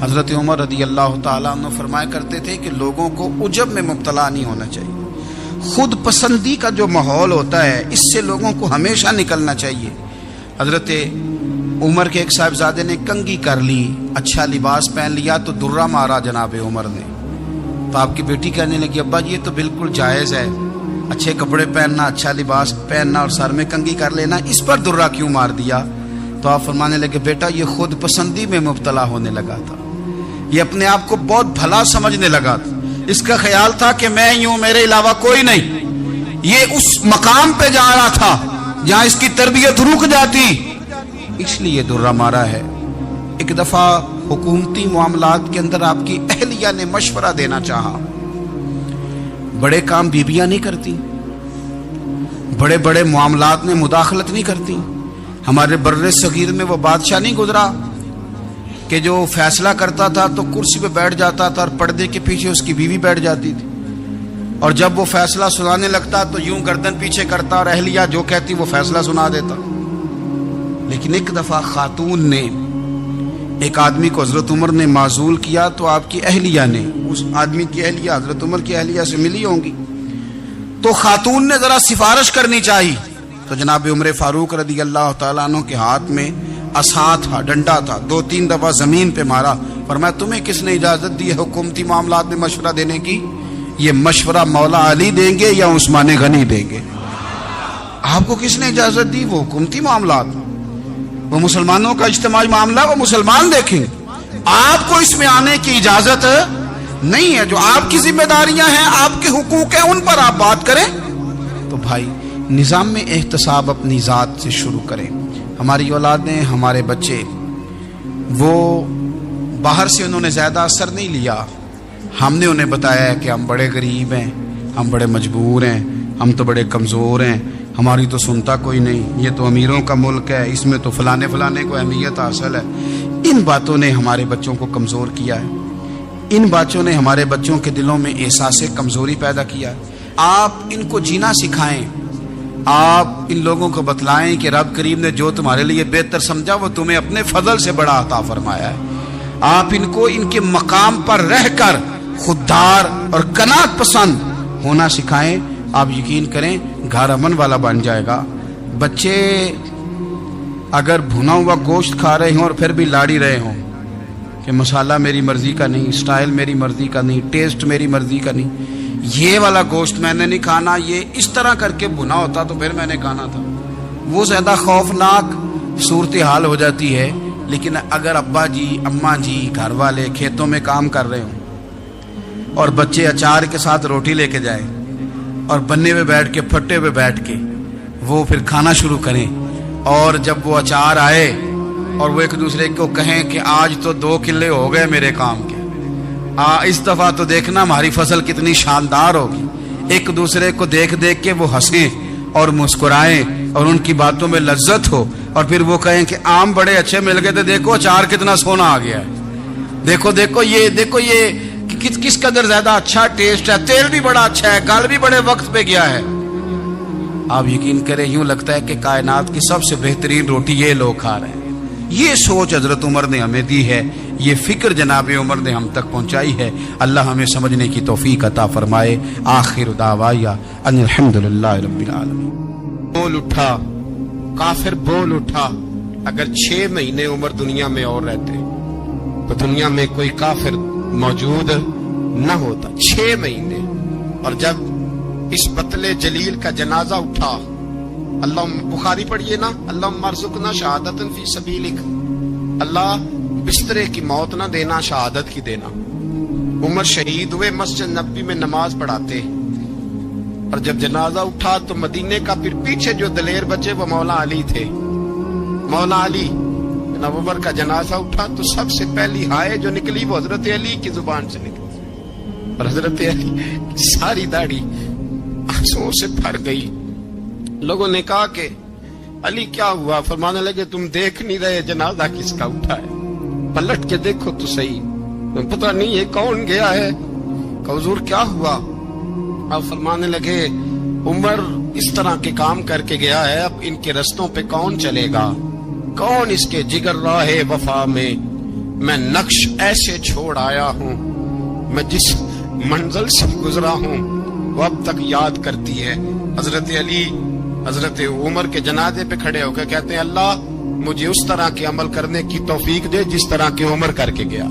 حضرت عمر رضی اللہ تعالیٰ عنہ فرمایا کرتے تھے کہ لوگوں کو عجب میں مبتلا نہیں ہونا چاہیے، خود پسندی کا جو ماحول ہوتا ہے اس سے لوگوں کو ہمیشہ نکلنا چاہیے۔ حضرت عمر کے ایک صاحبزادے نے کنگھی کر لی، اچھا لباس پہن لیا تو درہ مارا جناب عمر نے، تو آپ کی بیٹی کہنے لگی ابا جی یہ تو بالکل جائز ہے، اچھے کپڑے پہننا، اچھا لباس پہننا اور سر میں کنگھی کر لینا، اس پر درہ کیوں مار دیا؟ تو آپ فرمانے لگے بیٹا یہ خود پسندی میں مبتلا ہونے لگا تھا، یہ اپنے آپ کو بہت بھلا سمجھنے لگا تھا، اس کا خیال تھا کہ میں یوں میرے علاوہ کوئی نہیں، یہ اس مقام پہ جا رہا تھا جہاں اس کی تربیت رک جاتی، اس لیے درہ مارا ہے۔ ایک دفعہ حکومتی معاملات کے اندر آپ کی اہلیہ نے مشورہ دینا چاہا، بڑے کام بیویاں نہیں کرتی، بڑے بڑے معاملات میں مداخلت نہیں کرتی۔ ہمارے بر صغیر میں وہ بادشاہ نہیں گزرا کہ جو فیصلہ کرتا تھا تو کرسی پہ بیٹھ جاتا تھا اور پردے کے پیچھے اس کی بیوی بیٹھ جاتی تھی، اور جب وہ فیصلہ سنانے لگتا تو یوں گردن پیچھے کرتا اور اہلیہ جو کہتی وہ فیصلہ سنا دیتا۔ لیکن ایک دفعہ خاتون نے ایک آدمی کو حضرت عمر نے معزول کیا تو آپ کی اہلیہ نے، اس آدمی کی اہلیہ حضرت عمر کی اہلیہ سے ملی ہوں گی، تو خاتون نے ذرا سفارش کرنی چاہیے، تو جناب عمر فاروق رضی اللہ تعالیٰ عنہ کے ہاتھ میں عصا تھا، ڈنڈا تھا، 2-3 دفعہ زمین پہ مارا، فرمایا تمہیں کس نے اجازت دی ہے حکومتی معاملات میں مشورہ دینے کی؟ یہ مشورہ مولا علی دیں گے یا عثمان غنی دیں گے؟ آپ کو کس نے اجازت دی؟ وہ حکومتی معاملات، وہ مسلمانوں کا اجتماعی معاملہ، وہ مسلمان دیکھیں گے، آپ کو اس میں آنے کی اجازت نہیں ہے۔ جو آپ کی ذمہ داریاں ہیں، آپ کے حقوق ہیں، ان پر آپ بات کریں۔ تو بھائی نظام میں احتساب اپنی ذات سے شروع کریں۔ ہماری اولادیں، ہمارے بچے، وہ باہر سے انہوں نے زیادہ اثر نہیں لیا، ہم نے انہیں بتایا ہے کہ ہم بڑے غریب ہیں، ہم بڑے مجبور ہیں، ہم تو بڑے کمزور ہیں، ہماری تو سنتا کوئی نہیں، یہ تو امیروں کا ملک ہے، اس میں تو فلانے کو اہمیت حاصل ہے۔ ان باتوں نے ہمارے بچوں کو کمزور کیا ہے، ان باتوں نے ہمارے بچوں کے دلوں میں احساس کمزوری پیدا کیا ہے۔ آپ ان کو جینا سکھائیں، آپ ان لوگوں کو بتلائیں کہ رب کریم نے جو تمہارے لیے بہتر سمجھا وہ تمہیں اپنے فضل سے بڑا عطا فرمایا ہے۔ آپ ان کو ان کے مقام پر رہ کر خوددار اور قناعت پسند ہونا سکھائیں، آپ یقین کریں گھر امن والا بن جائے گا۔ بچے اگر بھنا ہوا گوشت کھا رہے ہوں اور پھر بھی لاڑی رہے ہوں کہ مسالہ میری مرضی کا نہیں، سٹائل میری مرضی کا نہیں، ٹیسٹ میری مرضی کا نہیں، یہ والا گوشت میں نے نہیں کھانا، یہ اس طرح کر کے بھنا ہوتا تو پھر میں نے کھانا تھا، وہ زیادہ خوفناک صورتحال ہو جاتی ہے۔ لیکن اگر ابا جی، اماں جی، گھر والے کھیتوں میں کام کر رہے ہوں اور بچے اچار کے ساتھ روٹی لے کے جائیں اور بننے پہ بیٹھ کے، پھٹے پہ بیٹھ کے وہ پھر کھانا شروع کریں، اور جب وہ اچار آئے اور وہ ایک دوسرے کو کہیں کہ آج تو 2 کلے ہو گئے میرے کام کے، اس دفعہ تو دیکھنا ہماری فصل کتنی شاندار ہوگی، ایک دوسرے کو دیکھ دیکھ کے وہ ہنسیں اور مسکرائیں اور ان کی باتوں میں لذت ہو، اور پھر وہ کہیں کہ آم بڑے اچھے مل گئے تھے، دیکھو اچار کتنا سونا آ گیا ہے، دیکھو یہ کس قدر زیادہ اچھا ٹیسٹ ہے، تیل بھی بڑا اچھا ہے، گل بھی بڑے وقت پہ گیا ہے۔ آپ یقین کریں یوں لگتا ہے کہ کائنات کی سب سے بہترین روٹی یہ لوگ کھا رہے ہیں۔ یہ سوچ حضرت عمر نے ہمیں دی ہے، یہ فکر جناب عمر نے ہم تک پہنچائی ہے۔ اللہ ہمیں سمجھنے کی توفیق عطا فرمائے۔ آخر دعوایا ان الحمدللہ رب العالمین۔ بول اٹھا کافر، بول اٹھا، اگر 6 مہینے عمر دنیا میں اور رہتے تو دنیا میں کوئی کافر موجود نہ ہوتا۔ 6 مہینے، اور جب اس بطل جلیل کا جنازہ اٹھا، اللہ بخاری پڑھیے نا، اللہم ارزقنا شہادت فی سبیلک، اللہ بسترے کی موت نہ دینا، شہادت کی دینا۔ عمر شہید ہوئے، مسجد نبوی میں نماز پڑھاتے، اور جب جنازہ اٹھا تو مدینے کا پھر پیچھے جو دلیر بچے وہ مولا علی تھے۔ مولا علی، جناب عمر کا جنازہ اٹھا تو سب سے پہلی ہائے جو نکلی وہ حضرت علی کی زبان سے نکلی، اور حضرت علی ساری داڑھی آنسوؤں سے بھر گئی۔ لوگوں نے کہا کہ علی کیا ہوا؟ فرمانے لگے تم دیکھ نہیں رہے جنازہ کس کا اٹھا ہے، پلٹ کے دیکھو تو صحیح، تم پتہ نہیں ہے کون گیا ہے؟ کہ حضور کیا ہوا؟ آپ فرمانے لگے عمر اس طرح کے کام کر کے گیا ہے، اب ان کے رستوں پہ کون چلے گا؟ کون اس کے جگر راہ وفا میں میں نقش ایسے چھوڑ آیا ہوں، میں جس منزل سے گزرا ہوں وہ اب تک یاد کرتی ہے۔ حضرت علی حضرت عمر کے جنازے پہ کھڑے ہو کے کہتے ہیں اللہ مجھے اس طرح کے عمل کرنے کی توفیق دے جس طرح کے عمر کر کے گیا۔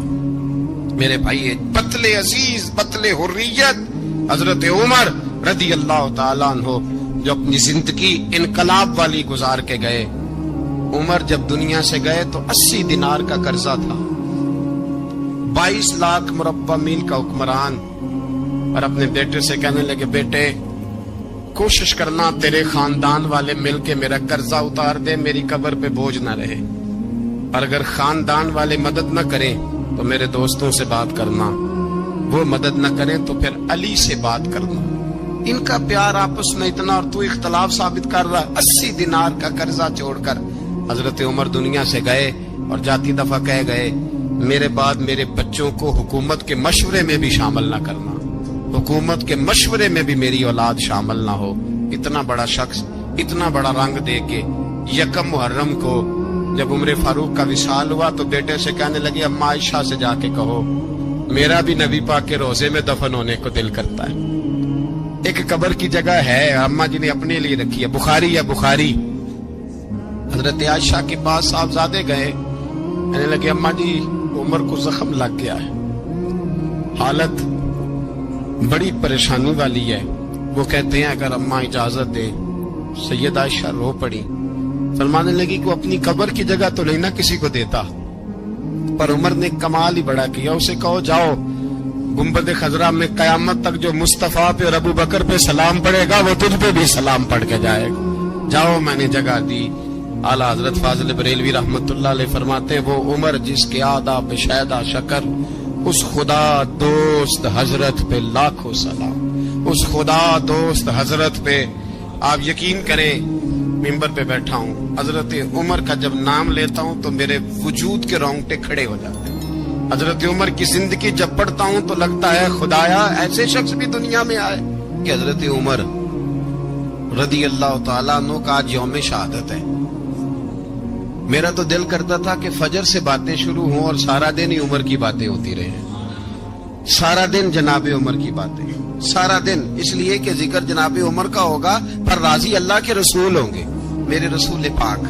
میرے بھائی بطل عزیز، بطل حریت حضرت عمر رضی اللہ تعالیٰ عنہ جو اپنی زندگی انقلاب والی گزار کے گئے۔ عمر جب دنیا سے گئے تو 80 دینار کا قرضہ تھا، 22 لاکھ مربع میل کا حکمران، اور اپنے بیٹے سے کہنے لگے بیٹے کوشش کرنا تیرے خاندان والے مل کے میرا قرضہ اتار دے، میری قبر پہ بوجھ نہ رہے، اور اگر خاندان والے مدد نہ کریں تو میرے دوستوں سے بات کرنا، وہ مدد نہ کریں تو پھر علی سے بات کرنا۔ ان کا پیار آپس میں اتنا، اور تو اختلاف ثابت کر رہا۔ 80 دینار کا قرضہ چھوڑ کر حضرت عمر دنیا سے گئے، اور جاتی دفعہ کہہ گئے میرے بعد میرے بچوں کو حکومت کے مشورے میں بھی شامل نہ کرنا، حکومت کے مشورے میں بھی میری اولاد شامل نہ ہو۔ اتنا بڑا شخص اتنا بڑا رنگ دے کے یکم محرم کو جب عمر فاروق کا وصال ہوا تو بیٹے سے کہنے لگے اما عائشہ سے جا کے کہو میرا بھی نبی پاک کے روزے میں دفن ہونے کو دل کرتا ہے۔ ایک قبر کی جگہ ہے اما جی نے اپنے لیے رکھی ہے، بخاری یا بخاری۔ حضرت عائشہ کے پاس صاحبزادے گئے، کہنے لگے اما جی عمر کو زخم لگ گیا ہے، حالت بڑی پریشانی والی ہے۔ وہ کہتے ہیں اگر اماں اجازت دے۔ سید عائشہ رو پڑی، فرمانے لگی کہ اپنی قبر کی جگہ تو نہیں نہ کسی کو دیتا، پر عمر نے کمال ہی بڑا کیا، اسے کہو جاؤ گنبد خضرا میں قیامت تک جو مصطفیٰ پہ اور ابو بکر پہ سلام پڑے گا وہ تجھ پہ بھی سلام پڑھ کے جائے گا، جاؤ میں نے جگہ دی۔ اعلیٰ حضرت فاضل بریلوی رحمت اللہ علیہ فرماتے ہیں وہ عمر جس کے آداب شیدہ شکر، اس خدا دوست حضرت پہ لاکھوں سلام، اس خدا دوست حضرت پہ۔ آپ یقین کریں ممبر پہ بیٹھا ہوں، حضرت عمر کا جب نام لیتا ہوں تو میرے وجود کے رونگٹے کھڑے ہو جاتے ہیں۔ حضرت عمر کی زندگی جب پڑھتا ہوں تو لگتا ہے خدایا ایسے شخص بھی دنیا میں آئے کہ حضرت عمر رضی اللہ تعالیٰ عنہ کا آج یوم شہادت ہے۔ میرا تو دل کرتا تھا کہ فجر سے باتیں شروع ہوں اور سارا دن ہی عمر کی باتیں ہوتی رہیں، سارا دن جناب عمر کی باتیں، سارا دن، اس لیے کہ ذکر جناب عمر کا ہوگا پر راضی اللہ کے رسول ہوں گے۔ میرے رسول پاک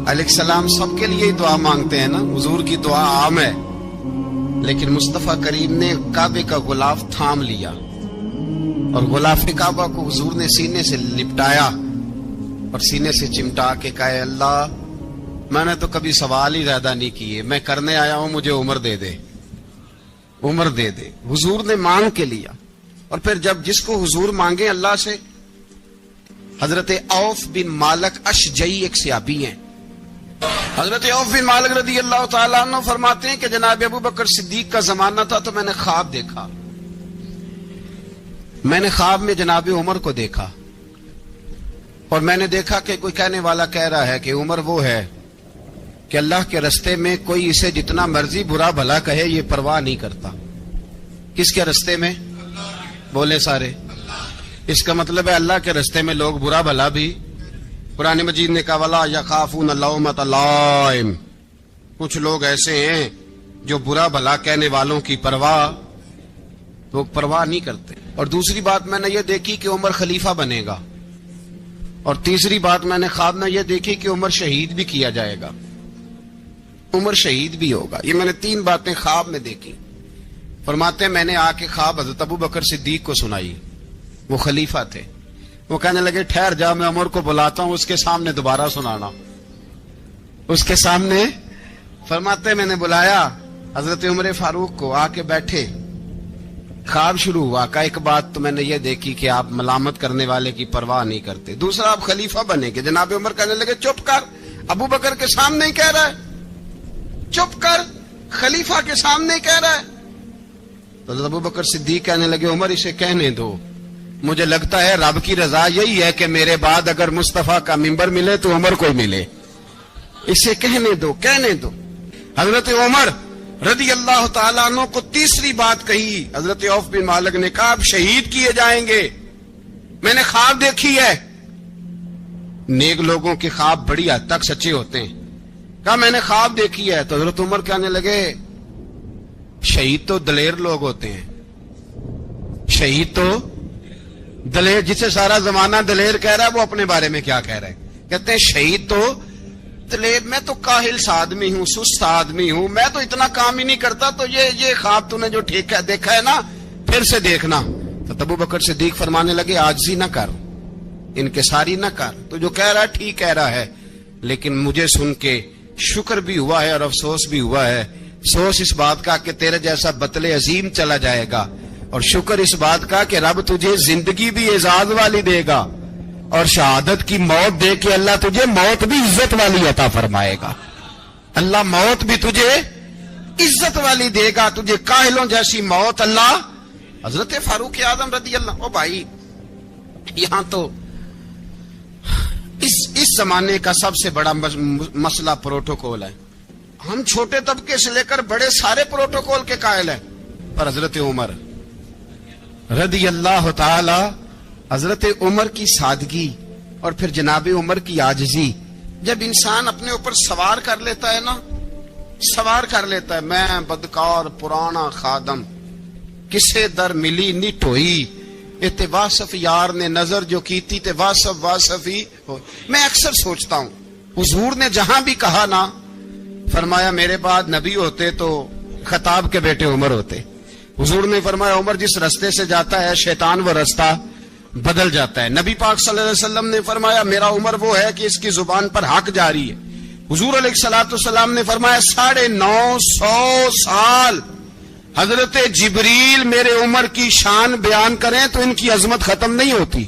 علیہ السلام سب کے لیے دعا مانگتے ہیں نا، حضور کی دعا عام ہے، لیکن مصطفیٰ کریم نے کعبے کا غلاف تھام لیا اور غلاف کعبہ کو حضور نے سینے سے لپٹایا اور سینے سے چمٹا کے کہا اللہ میں نے تو کبھی سوال ہی زیادہ نہیں کیے، میں کرنے آیا ہوں، مجھے عمر دے دے، عمر دے دے۔ حضور نے مانگ کے لیا، اور پھر جب جس کو حضور مانگے اللہ سے، حضرت عوف بن مالک اشجعی ایک صحابی ہیں، حضرت عوف بن مالک رضی اللہ تعالیٰ عنہ فرماتے ہیں کہ جناب ابو بکر صدیق کا زمانہ تھا تو میں نے خواب دیکھا، میں نے خواب میں جناب عمر کو دیکھا، اور میں نے دیکھا کہ کوئی کہنے والا کہہ رہا ہے کہ عمر وہ ہے کہ اللہ کے رستے میں کوئی اسے جتنا مرضی برا بھلا کہے یہ پرواہ نہیں کرتا۔ کس کے رستے میں؟ بولے سارے۔ اس کا مطلب ہے اللہ کے رستے میں لوگ برا بھلا بھی، قرآن مجید نے کہا وَلَا يَخَافُونَ لَوْمَةَ لَائِمٍ، کچھ لوگ ایسے ہیں جو برا بھلا کہنے والوں کی لوگ پرواہ نہیں کرتے۔ اور دوسری بات میں نے یہ دیکھی کہ عمر خلیفہ بنے گا، اور تیسری بات میں نے خواب میں یہ دیکھی کہ عمر شہید بھی کیا جائے گا، عمر شہید بھی ہوگا۔ یہ میں نے 3 باتیں خواب میں دیکھی۔ فرماتے ہیں میں نے آ کے خواب حضرت ابو بکر صدیق کو سنائی، وہ خلیفہ تھے، وہ کہنے لگے ٹھہر جا میں عمر کو بلاتا ہوں، اس کے سامنے دوبارہ سنانا، اس کے سامنے۔ فرماتے ہیں میں نے بلایا حضرت عمر فاروق کو، آ کے بیٹھے، خواب شروع ہوا۔ کا ایک بات تو میں نے یہ دیکھی کہ آپ ملامت کرنے والے کی پرواہ نہیں کرتے، دوسرا آپ خلیفہ بنے گے۔ جناب عمر کہنے لگے چپ کر، ابو بکر کے سامنے ہی کہہ رہا ہے، چپ کر، خلیفہ کے سامنے ہی کہہ رہا ہے۔ تو ابو بکر صدیق کہنے لگے عمر اسے کہنے دو، مجھے لگتا ہے رب کی رضا یہی ہے کہ میرے بعد اگر مصطفیٰ کا منبر ملے تو عمر کو ملے، اسے کہنے دو، کہنے دو۔ حضرت عمر رضی اللہ تعالیٰ عنہ کو تیسری بات کہی، حضرت عوف بن مالک نے کہا آپ شہید کیے جائیں گے، میں نے خواب دیکھی ہے۔ نیک لوگوں کے خواب بڑی حد تک سچے ہوتے ہیں، کہا میں نے خواب دیکھی ہے. تو حضرت عمر کہنے لگے شہید تو دلیر لوگ ہوتے ہیں, شہید تو دلیر, جسے سارا زمانہ دلیر کہہ رہا ہے وہ اپنے بارے میں کیا کہہ رہا ہے؟ کہتے ہیں شہید تو دلیر, میں تو کاہل سا آدمی ہوں, سست آدمی ہوں, میں تو اتنا کام ہی نہیں کرتا, تو یہ خواب تو نے جو ٹھیک ہے دیکھا ہے نا پھر سے دیکھنا. تو ابو بکر صدیق فرمانے لگے عاجزی نہ کر, انکساری نہ کر, تو جو کہہ رہا ہے ٹھیک کہہ رہا ہے, لیکن مجھے سن کے شکر بھی ہوا ہے اور افسوس بھی ہوا ہے. افسوس اس بات کا کہ تیرے جیسا بطل عظیم چلا جائے گا, اور شکر اس بات کا کہ رب تجھے زندگی بھی اعزاز والی دے گا, اور شہادت کی موت دے کے اللہ تجھے موت بھی عزت والی عطا فرمائے گا. اللہ موت بھی تجھے عزت والی دے گا, تجھے کاہلوں جیسی موت اللہ. حضرت فاروق اعظم رضی اللہ, او بھائی یہاں تو اس زمانے کا سب سے بڑا مسئلہ پروٹوکول ہے. ہم چھوٹے طبقے سے لے کر بڑے سارے پروٹوکول کے قائل ہیں, پر حضرت عمر رضی اللہ تعالی, حضرت عمر کی سادگی اور پھر جناب عمر کی عاجزی, جب انسان اپنے اوپر سوار کر لیتا ہے نا, سوار کر لیتا ہے, میں بدکار پرانا خادم, کسے در ملی نٹ ہوئی, تے واصف یار نے نظر جو کیتی تے واصف ہی ہو. میں اکثر سوچتا ہوں حضور نے جہاں بھی کہا نا, فرمایا میرے بعد نبی ہوتے تو خطاب کے بیٹے عمر ہوتے. حضور نے فرمایا عمر جس رستے سے جاتا ہے شیطان وہ رستہ بدل جاتا ہے. نبی پاک صلی اللہ علیہ وسلم نے فرمایا میرا عمر وہ ہے کہ اس کی زبان پر حق جاری ہے. حضور علیہ الصلوۃ والسلام نے فرمایا 950 سال حضرت جبریل میرے عمر کی شان بیان کریں تو ان کی عظمت ختم نہیں ہوتی.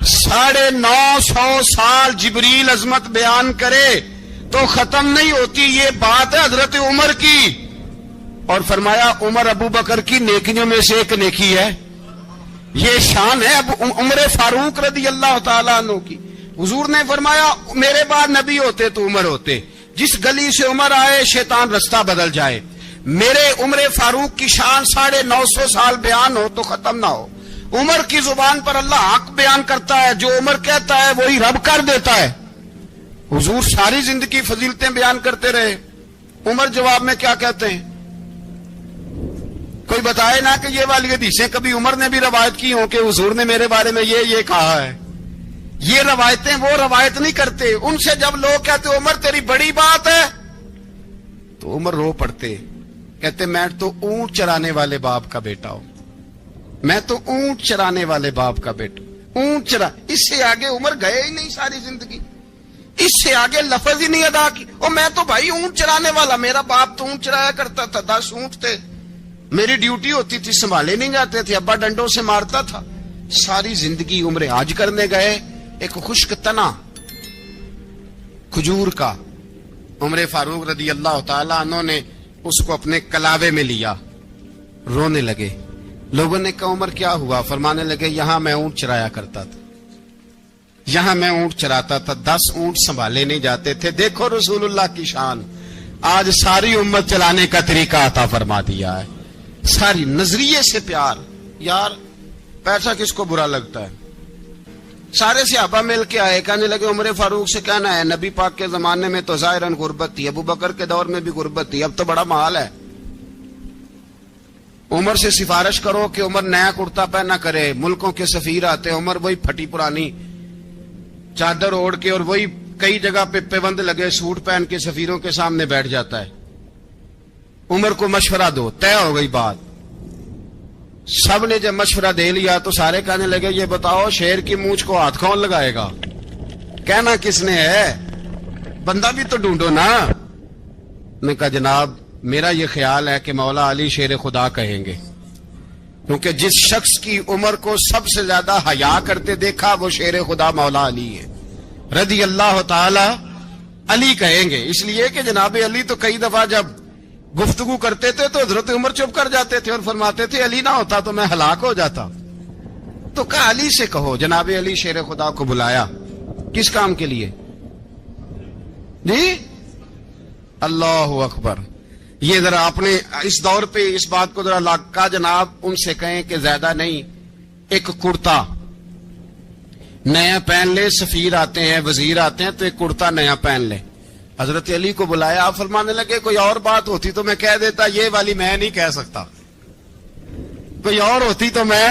950 سال جبریل عظمت بیان کرے تو ختم نہیں ہوتی. یہ بات ہے حضرت عمر کی, اور فرمایا عمر ابو بکر کی نیکیوں میں سے ایک نیکی ہے. یہ شان ہے اب عمر فاروق رضی اللہ تعالیٰ عنہ کی. حضور نے فرمایا میرے بعد نبی ہوتے تو عمر ہوتے, جس گلی سے عمر آئے شیطان رستہ بدل جائے. میرے عمر فاروق کی شان 950 سال بیان ہو تو ختم نہ ہو. عمر کی زبان پر اللہ حق بیان کرتا ہے, جو عمر کہتا ہے وہی رب کر دیتا ہے. حضور ساری زندگی فضیلتیں بیان کرتے رہے, عمر جواب میں کیا کہتے ہیں؟ کوئی بتائے نا کہ یہ والی حدیثیں کبھی عمر نے بھی روایت کی ہوں کہ حضور نے میرے بارے میں یہ کہا ہے. یہ روایتیں وہ روایت نہیں کرتے. ان سے جب لوگ کہتے عمر تیری بڑی بات ہے تو عمر رو پڑتے, کہتے میں تو اونٹ چرانے والے باپ کا بیٹا ہوں, میں تو اونٹ چرانے والے باپ کا بیٹا, اونٹ چرا. اس سے آگے عمر گئے ہی نہیں ساری زندگی, اس سے آگے لفظ ہی نہیں ادا کی. اور میں تو بھائی اونٹ چرانے والا, میرا باپ تو اونٹ چرایا کرتا تھا, 10 اونٹ تھے, میری ڈیوٹی ہوتی تھی, سنبھالے نہیں جاتے تھے, ابا ڈنڈوں سے مارتا تھا. ساری زندگی عمر حج کرنے گئے, ایک خشک تنا کھجور کا عمر فاروق رضی اللہ تعالیٰ عنہ نے اس کو اپنے کلاوے میں لیا, رونے لگے. لوگوں نے کہا عمر کیا ہوا؟ فرمانے لگے یہاں میں اونٹ چرایا کرتا تھا, یہاں میں اونٹ چراتا تھا, 10 اونٹ سنبھالے نہیں جاتے تھے. دیکھو رسول اللہ کی شان, آج ساری امت چلانے کا طریقہ عطا فرما دیا ہے. ساری نظریے سے پیار. یار پیسہ کس کو برا لگتا ہے؟ سارے صحابہ مل کے آئے, کہنے لگے عمر فاروق سے کہنا ہے نبی پاک کے زمانے میں تو ظاہراً غربت تھی, ابو بکر کے دور میں بھی غربت تھی, اب تو بڑا محال ہے. عمر سے سفارش کرو کہ عمر نیا کرتا پہنا کرے. ملکوں کے سفیر آتے, عمر وہی پھٹی پرانی چادر اوڑھ کے اور وہی کئی جگہ پہ پیوند لگے سوٹ پہن کے سفیروں کے سامنے بیٹھ جاتا ہے. عمر کو مشورہ دو, طے ہو گئی بات. سب نے جب مشورہ دے لیا تو سارے کہنے لگے یہ بتاؤ شیر کی مونچھ کو ہاتھ کون لگائے گا؟ کہنا کس نے ہے؟ بندہ بھی تو ڈھونڈو نا. میں کہا جناب میرا یہ خیال ہے کہ مولا علی شیر خدا کہیں گے, کیونکہ جس شخص کی عمر کو سب سے زیادہ حیا کرتے دیکھا وہ شیر خدا مولا علی ہے رضی اللہ تعالی علی کہیں گے. اس لیے کہ جناب علی تو کئی دفعہ جب گفتگو کرتے تھے تو حضرت عمر چپ کر جاتے تھے اور فرماتے تھے علی نہ ہوتا تو میں ہلاک ہو جاتا. تو کہا علی سے کہو. جناب علی شیر خدا کو بلایا, کس کام کے لیے جی؟ اللہ اکبر. یہ ذرا اپنے اس دور پہ اس بات کو ذرا لاکا جناب ان سے کہیں کہ زیادہ نہیں, ایک کرتا نیا پہن لے. سفیر آتے ہیں, وزیر آتے ہیں تو ایک کرتا نیا پہن لے. حضرت علی کو بلایا، آپ فرمانے لگے کوئی اور بات ہوتی تو میں کہہ دیتا، یہ والی میں نہیں کہہ سکتا، کوئی اور ہوتی تو میں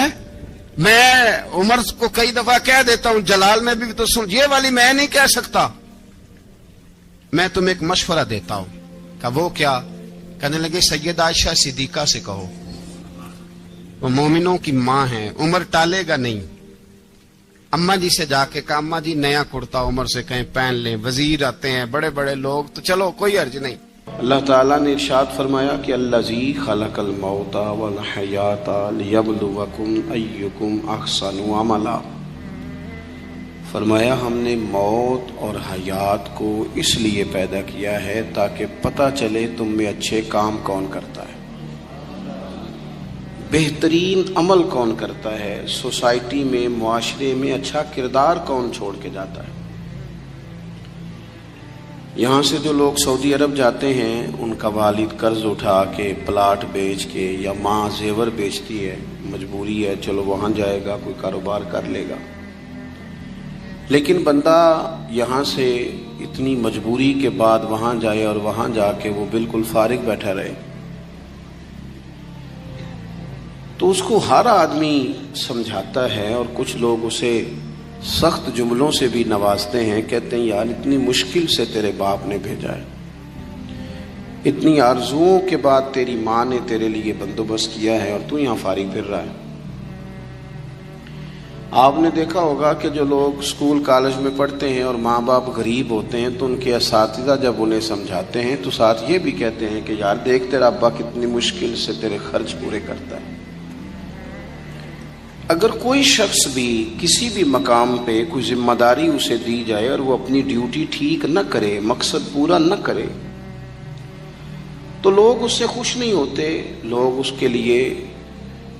عمر کو کئی دفعہ کہہ دیتا ہوں، جلال میں بھی تو سن، یہ والی میں نہیں کہہ سکتا، میں تمہیں ایک مشورہ دیتا ہوں۔ کہ وہ کیا؟ کہنے لگے سیدہ عائشہ صدیقہ سے کہو، وہ مومنوں کی ماں ہیں، عمر ٹالے گا نہیں۔ اماں جی سے جا کے کہا اماں جی نیا کرتا عمر سے کہیں پہن لیں، وزیر آتے ہیں، بڑے بڑے لوگ، تو چلو کوئی حرج نہیں۔ اللہ تعالیٰ نے ارشاد فرمایا کہ الذی خلق الموت والحیات لیبلوکم ایکم احسن عملا، فرمایا ہم نے موت اور حیات کو اس لیے پیدا کیا ہے تاکہ پتہ چلے تم میں اچھے کام کون کرتا ہے، بہترین عمل کون کرتا ہے، سوسائٹی میں، معاشرے میں اچھا کردار کون چھوڑ کے جاتا ہے۔ یہاں سے جو لوگ سعودی عرب جاتے ہیں ان کا والد قرض اٹھا کے، پلاٹ بیچ کے، یا ماں زیور بیچتی ہے، مجبوری ہے، چلو وہاں جائے گا، کوئی کاروبار کر لے گا، لیکن بندہ یہاں سے اتنی مجبوری کے بعد وہاں جائے اور وہاں جا کے وہ بالکل فارغ بیٹھا رہے، تو اس کو ہر آدمی سمجھاتا ہے، اور کچھ لوگ اسے سخت جملوں سے بھی نوازتے ہیں، کہتے ہیں یار اتنی مشکل سے تیرے باپ نے بھیجا ہے، اتنی آرزوؤں کے بعد تیری ماں نے تیرے لیے بندوبست کیا ہے اور تو یہاں فارغ پھر رہا ہے۔ آپ نے دیکھا ہوگا کہ جو لوگ اسکول کالج میں پڑھتے ہیں اور ماں باپ غریب ہوتے ہیں تو ان کے اساتذہ جب انہیں سمجھاتے ہیں تو ساتھ یہ بھی کہتے ہیں کہ یار دیکھ تیرا ابا کتنی مشکل سے تیرے خرچ پورے کرتا ہے۔ اگر کوئی شخص بھی کسی بھی مقام پہ کوئی ذمہ داری اسے دی جائے اور وہ اپنی ڈیوٹی ٹھیک نہ کرے، مقصد پورا نہ کرے، تو لوگ اس سے خوش نہیں ہوتے، لوگ اس کے لیے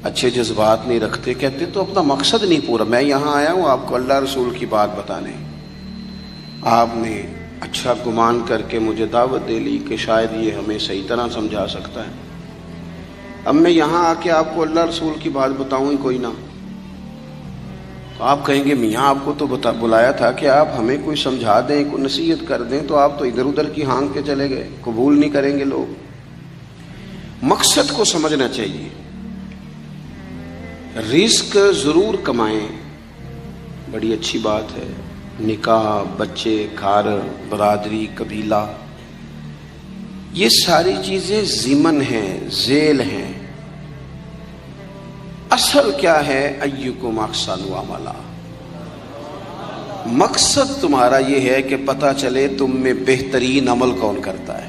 اچھے جذبات نہیں رکھتے، کہتے تو اپنا مقصد نہیں پورا، میں یہاں آیا ہوں آپ کو اللہ رسول کی بات بتانے، آپ نے اچھا گمان کر کے مجھے دعوت دے لی کہ شاید یہ ہمیں صحیح طرح سمجھا سکتا ہے، اب میں یہاں آ کے آپ کو اللہ رسول کی بات بتاؤں ہی کوئی نہ، تو آپ کہیں گے میاں آپ کو تو بلایا تھا کہ آپ ہمیں کوئی سمجھا دیں، کوئی نصیحت کر دیں، تو آپ تو ادھر ادھر کی ہانک کے چلے گئے، قبول نہیں کریں گے لوگ۔ مقصد کو سمجھنا چاہیے، رزق ضرور کمائیں، بڑی اچھی بات ہے، نکاح، بچے، گھر، برادری، قبیلہ، یہ ساری چیزیں ضمن ہیں، ذیل ہیں، اصل کیا ہے؟ ایکم احسن عملا، مقصد تمہارا یہ ہے کہ پتہ چلے تم میں بہترین عمل کون کرتا ہے۔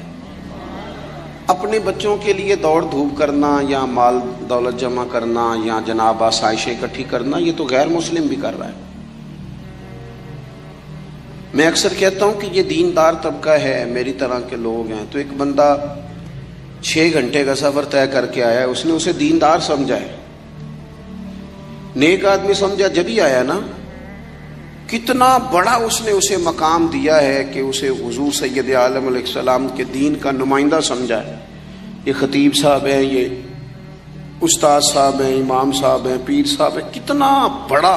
اپنے بچوں کے لیے دوڑ دھوپ کرنا یا مال دولت جمع کرنا یا جناب آسائشیں اکٹھی کرنا، یہ تو غیر مسلم بھی کر رہا ہے۔ میں اکثر کہتا ہوں کہ یہ دیندار طبقہ ہے، میری طرح کے لوگ ہیں، تو ایک بندہ 6 گھنٹے کا سفر طے کر کے آیا ہے، اس نے اسے دیندار سمجھا ہے، نیک آدمی سمجھا، جب ہی آیا نا، کتنا بڑا اس نے اسے مقام دیا ہے کہ اسے حضور سید عالم علیہ السلام کے دین کا نمائندہ سمجھا ہے۔ یہ خطیب صاحب ہیں، یہ استاد صاحب ہیں، امام صاحب ہیں، پیر صاحب ہیں، کتنا بڑا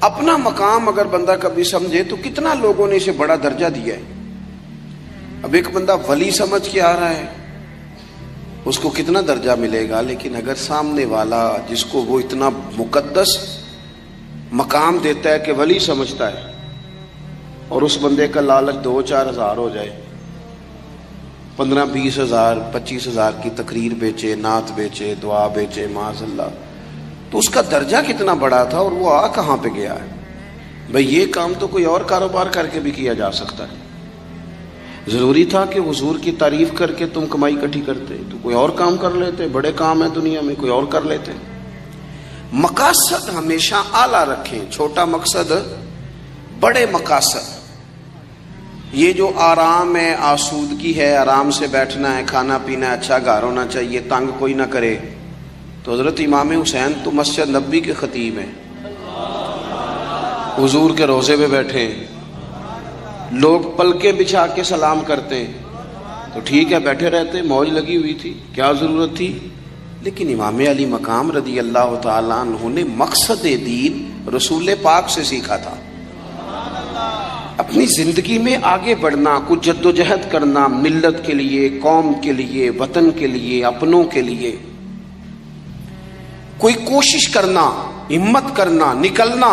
اپنا مقام اگر بندہ کبھی سمجھے تو کتنا لوگوں نے اسے بڑا درجہ دیا ہے۔ اب ایک بندہ ولی سمجھ کے آ رہا ہے، اس کو کتنا درجہ ملے گا، لیکن اگر سامنے والا جس کو وہ اتنا مقدس مقام دیتا ہے کہ ولی سمجھتا ہے، اور اس بندے کا لالچ 2-4 ہزار ہو جائے، 15-20 ہزار 25 ہزار کی تقریر بیچے، نعت بیچے، دعا بیچے، معاذ اللہ، تو اس کا درجہ کتنا بڑا تھا اور وہ آ کہاں پہ گیا ہے؟ بھئی یہ کام تو کوئی اور کاروبار کر کے بھی کیا جا سکتا ہے، ضروری تھا کہ حضور کی تعریف کر کے تم کمائی اکٹھی کرتے تو کوئی اور کام کر لیتے، بڑے کام ہیں دنیا میں، کوئی اور کر لیتے۔ مقاصد ہمیشہ اعلیٰ رکھیں، چھوٹا مقصد، بڑے مقاصد۔ یہ جو آرام ہے، آسودگی ہے، آرام سے بیٹھنا ہے، کھانا پینا ہے، اچھا گھر ہونا چاہیے، تنگ کوئی نہ کرے، تو حضرت امام حسین تو مسجد نبوی کے خطیب ہیں، حضور کے روضے پہ بیٹھے ہیں، لوگ پلکیں بچھا کے سلام کرتے ہیں، تو ٹھیک ہے بیٹھے رہتے، موج لگی ہوئی تھی، کیا ضرورت تھی؟ لیکن امام علی مقام رضی اللہ تعالیٰ عنہ نے مقصد دین رسول پاک سے سیکھا تھا، اپنی زندگی میں آگے بڑھنا، کچھ جدوجہد کرنا، ملت کے لیے، قوم کے لیے، وطن کے لیے، اپنوں کے لیے کوئی کوشش کرنا، ہمت کرنا، نکلنا،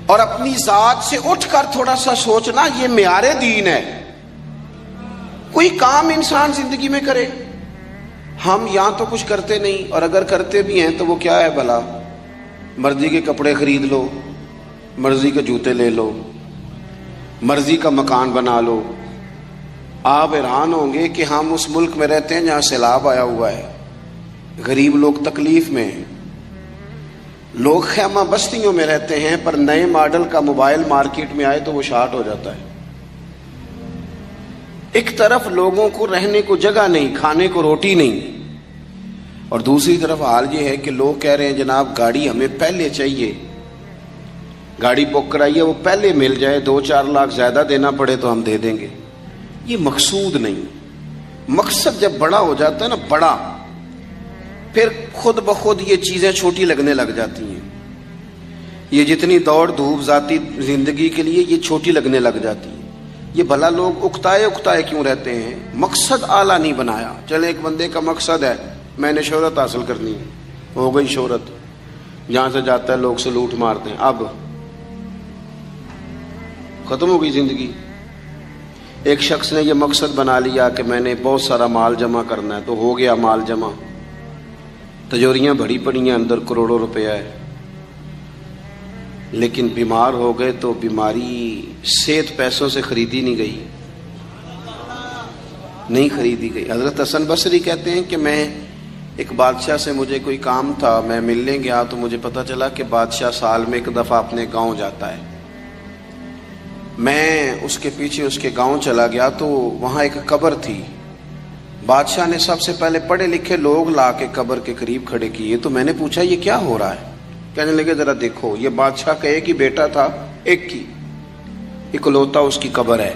اور اپنی ذات سے اٹھ کر تھوڑا سا سوچنا، یہ معیار دین ہے۔ کوئی کام انسان زندگی میں کرے۔ ہم یہاں تو کچھ کرتے نہیں، اور اگر کرتے بھی ہیں تو وہ کیا ہے بھلا؟ مرضی کے کپڑے خرید لو، مرضی کے جوتے لے لو، مرضی کا مکان بنا لو۔ آپ حیران ہوں گے کہ ہم اس ملک میں رہتے ہیں جہاں سیلاب آیا ہوا ہے، غریب لوگ تکلیف میں ہیں، لوگ خیمہ بستیوں میں رہتے ہیں، پر نئے ماڈل کا موبائل مارکیٹ میں آئے تو وہ شارٹ ہو جاتا ہے۔ ایک طرف لوگوں کو رہنے کو جگہ نہیں، کھانے کو روٹی نہیں، اور دوسری طرف حال یہ ہے کہ لوگ کہہ رہے ہیں جناب گاڑی ہمیں پہلے چاہیے، گاڑی بک کرائیے، وہ پہلے مل جائے، 2-4 لاکھ زیادہ دینا پڑے تو ہم دے دیں گے۔ یہ مقصود نہیں۔ مقصد جب بڑا ہو جاتا ہے نا، بڑا، پھر خود بخود یہ چیزیں چھوٹی لگنے لگ جاتی ہیں۔ یہ جتنی دوڑ دھوپ ذاتی زندگی کے لیے یہ چھوٹی لگنے لگ جاتی ہے۔ یہ بھلا لوگ اکتائے کیوں رہتے ہیں؟ مقصد اعلیٰ نہیں بنایا۔ چلے ایک بندے کا مقصد ہے میں نے شہرت حاصل کرنی ہے، ہو گئی شہرت، جہاں سے جاتا ہے لوگ سلوٹ مارتے ہیں، اب ختم ہو گئی زندگی۔ ایک شخص نے یہ مقصد بنا لیا کہ میں نے بہت سارا مال جمع کرنا ہے، تو ہو گیا مال جمع، تجوریاں بڑی پڑی ہیں، اندر کروڑوں روپیہ ہے، لیکن بیمار ہو گئے تو بیماری صحت پیسوں سے خریدی نہیں گئی، نہیں خریدی گئی۔ حضرت حسن بصری کہتے ہیں کہ میں ایک بادشاہ سے مجھے کوئی کام تھا، میں ملنے گیا تو مجھے پتا چلا کہ بادشاہ سال میں ایک دفعہ اپنے گاؤں جاتا ہے۔ میں اس کے پیچھے اس کے گاؤں چلا گیا تو وہاں ایک قبر تھی۔ بادشاہ نے سب سے پہلے پڑھے لکھے لوگ لا کے قبر کے قریب کھڑے کیے، تو میں نے پوچھا یہ کیا ہو رہا ہے؟ کہنے لگے ذرا دیکھو، یہ بادشاہ کا ایک ہی بیٹا تھا، ایک ہی اکلوتا اس کی قبر ہے۔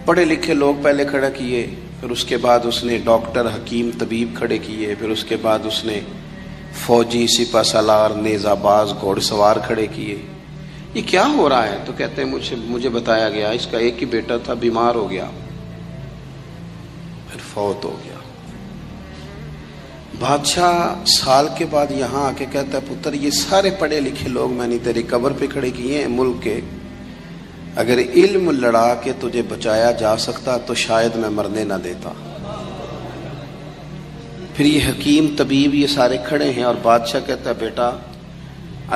پڑھے لکھے لوگ پہلے کھڑا کیے، پھر اس کے بعد اس نے ڈاکٹر، حکیم، طبیب کھڑے کیے، پھر اس کے بعد اس نے فوجی، سپہ سالار، نیزہ باز، گھوڑ سوار کھڑے کیے۔ یہ کیا ہو رہا ہے؟ تو کہتے ہیں مجھے بتایا گیا اس کا ایک ہی بیٹا تھا، بیمار ہو گیا، پھر فوت ہو گیا۔ بادشاہ سال کے بعد یہاں آ کے کہتا ہے پتر یہ سارے پڑھے لکھے لوگ میں نے تیری قبر پہ کھڑے کیے ہیں ملک کے، اگر علم لڑا کے تجھے بچایا جا سکتا تو شاید میں مرنے نہ دیتا۔ پھر یہ حکیم طبیب یہ سارے کھڑے ہیں، اور بادشاہ کہتا ہے بیٹا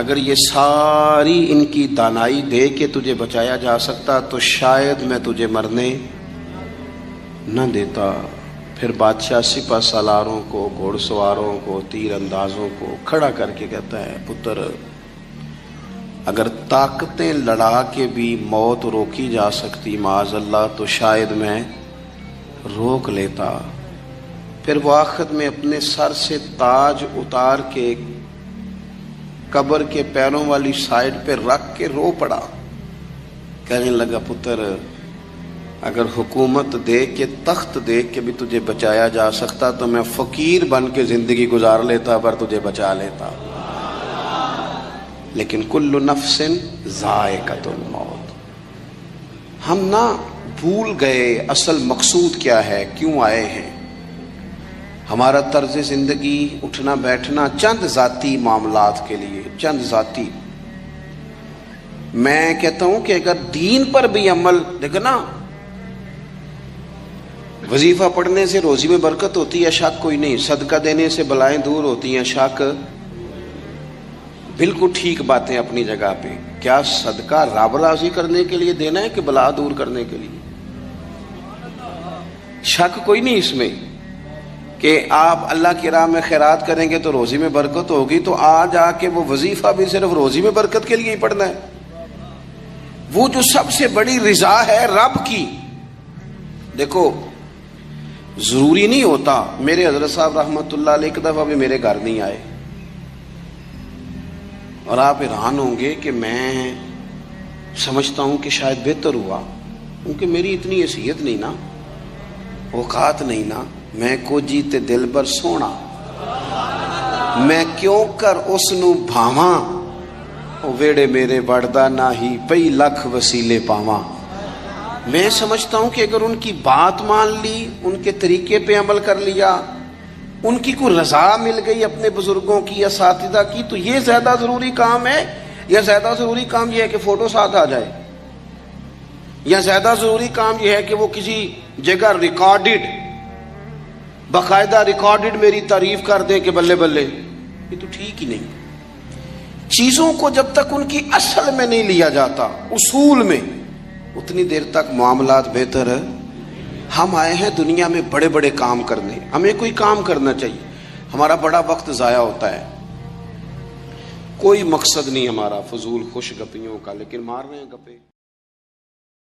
اگر یہ ساری ان کی دانائی دے کے تجھے بچایا جا سکتا تو شاید میں تجھے مرنے نہ دیتا۔ پھر بادشاہ سپہ سالاروں کو، گھوڑ سواروں کو، تیر اندازوں کو کھڑا کر کے کہتا ہے پتر اگر طاقتیں لڑا کے بھی موت روکی جا سکتی معاذ اللہ تو شاید میں روک لیتا۔ پھر وہ آخر میں اپنے سر سے تاج اتار کے قبر کے پیروں والی سائڈ پہ رکھ کے رو پڑا، کہنے لگا پتر اگر حکومت دے کے، تخت دے کے بھی تجھے بچایا جا سکتا تو میں فقیر بن کے زندگی گزار لیتا پر تجھے بچا لیتا، لیکن کل نفس ذائقۃ الموت۔ ہم نہ بھول گئے اصل مقصود کیا ہے، کیوں آئے ہیں۔ ہمارا طرز زندگی، اٹھنا بیٹھنا چند ذاتی معاملات کے لیے، چند ذاتی۔ میں کہتا ہوں کہ اگر دین پر بھی عمل، دیکھو نا وظیفہ پڑھنے سے روزی میں برکت ہوتی ہے، شک کوئی نہیں، صدقہ دینے سے بلائیں دور ہوتی ہیں، شک بالکل ٹھیک باتیں اپنی جگہ پہ۔ کیا صدقہ رب راضی کرنے کے لیے دینا ہے کہ بلا دور کرنے کے لیے؟ شک کوئی نہیں اس میں کہ آپ اللہ کی راہ میں خیرات کریں گے تو روزی میں برکت ہوگی، تو آج آ کے وہ وظیفہ بھی صرف روزی میں برکت کے لیے ہی پڑھنا ہے۔ وہ جو سب سے بڑی رضا ہے رب کی، دیکھو ضروری نہیں ہوتا۔ میرے حضرت صاحب رحمۃ اللہ علیہ ایک دفعہ بھی میرے گھر نہیں آئے، اور آپ حیران ہوں گے کہ میں سمجھتا ہوں کہ شاید بہتر ہوا، کیونکہ میری اتنی حیثیت نہیں نا، اوقات نہیں نا، میں کو جیتے دل بر سونا، میں کیوں کر اس نو بھاواں ویڑے میرے بڑھدا نہ ہی پئی لکھ وسیلے پاواں. میں سمجھتا ہوں کہ اگر ان کی بات مان لی, ان کے طریقے پہ عمل کر لیا, ان کی کوئی رضا مل گئی اپنے بزرگوں کی, اساتذہ کی, تو یہ زیادہ ضروری کام ہے, یا زیادہ ضروری کام یہ ہے کہ فوٹو ساتھ آ جائے, یا زیادہ ضروری کام یہ ہے کہ وہ کسی جگہ ریکارڈڈ, باقاعدہ ریکارڈڈ میری تعریف کر دیں کہ بلے بلے. یہ تو ٹھیک ہی نہیں. چیزوں کو جب تک ان کی اصل میں نہیں لیا جاتا, اصول میں, اتنی دیر تک معاملات بہتر ہے. ہم آئے ہیں دنیا میں بڑے بڑے کام کرنے, ہمیں کوئی کام کرنا چاہیے. ہمارا بڑا وقت ضائع ہوتا ہے, کوئی مقصد نہیں ہمارا فضول خوش گپیوں کا, لیکن مار رہے ہیں گپے.